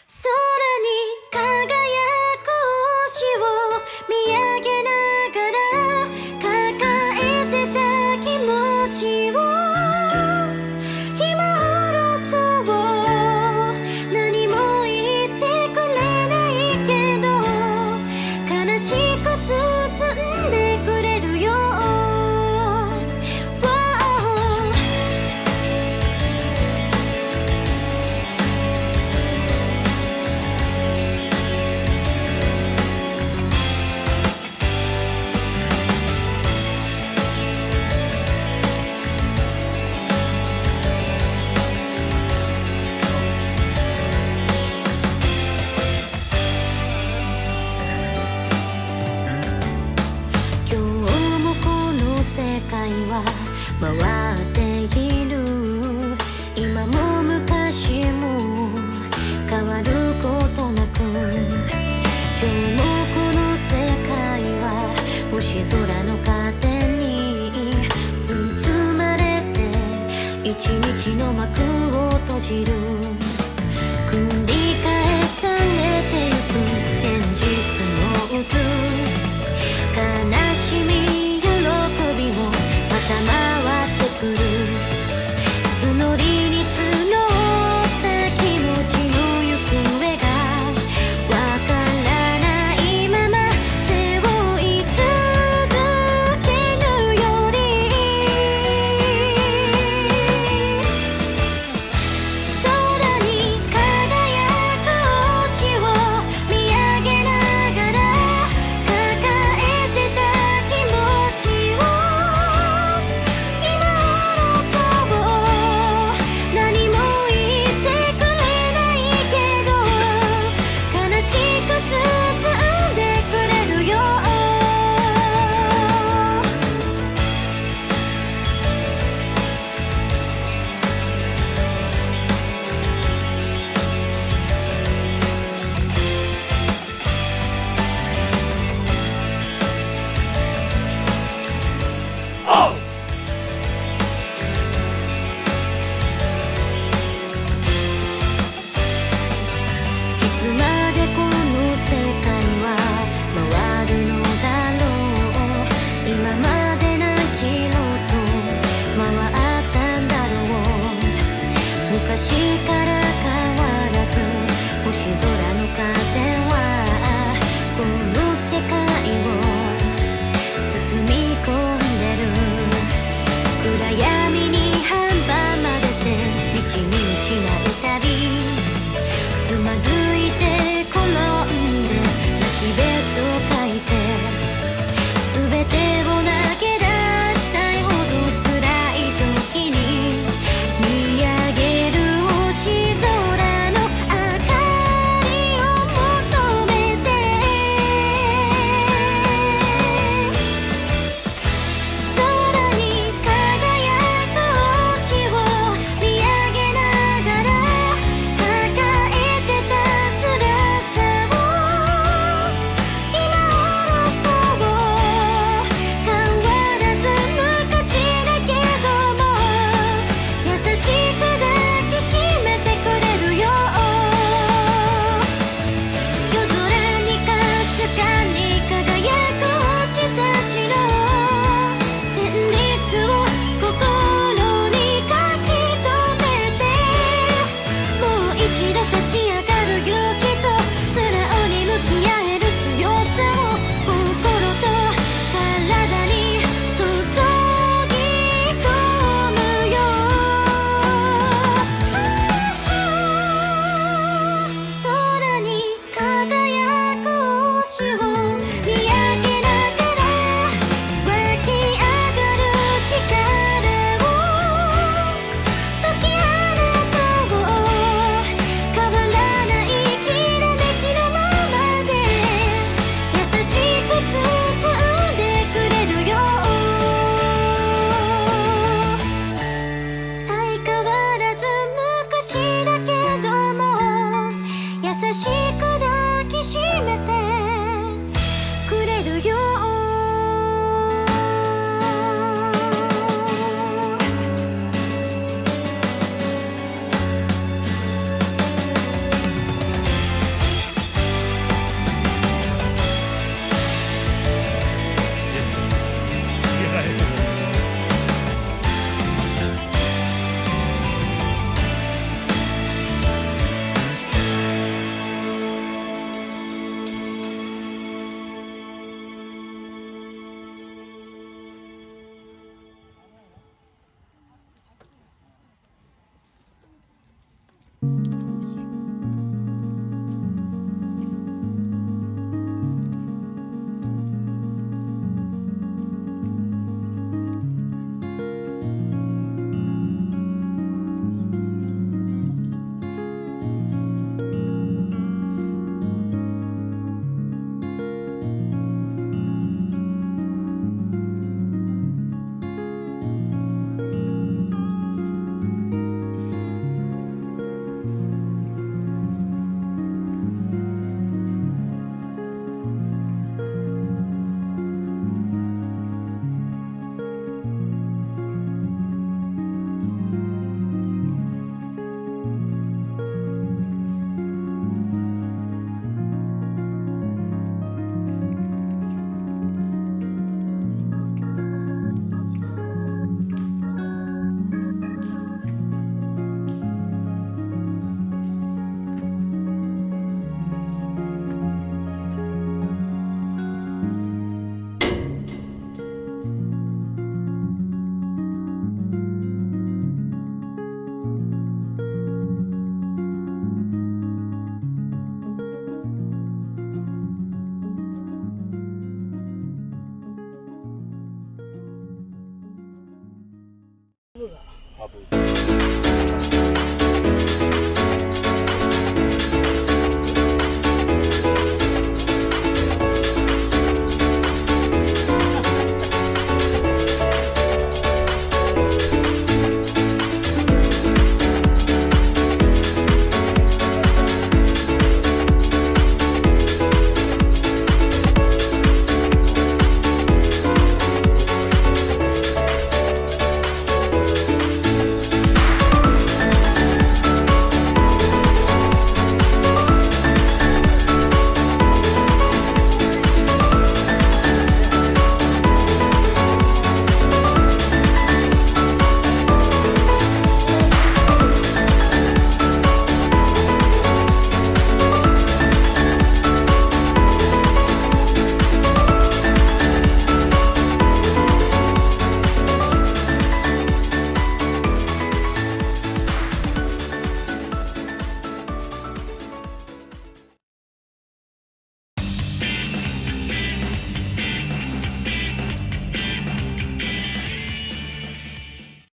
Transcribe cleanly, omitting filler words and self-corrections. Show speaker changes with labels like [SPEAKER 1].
[SPEAKER 1] 空に輝く星を見上げながら抱えてた気持ちを今下ろそう何も言ってくれないけど悲しく包んでくれるよ今日もこの世界は回っている今も昔も変わることなく今日もこの世界は星空のカーテンに包まれて一日の幕を閉じる繰り返されてゆく現実の渦悲しみ喜びもまた回ってくる募りに募った気持ちの行方がわからないまま背負い続けるより空に輝く星を見上げながら抱えてた気持ちを今下ろそう何も言ってくれないけど悲しく包んでくれるよいつまでこの世界は回るのだろう今まで何キロと回ったんだろう昔から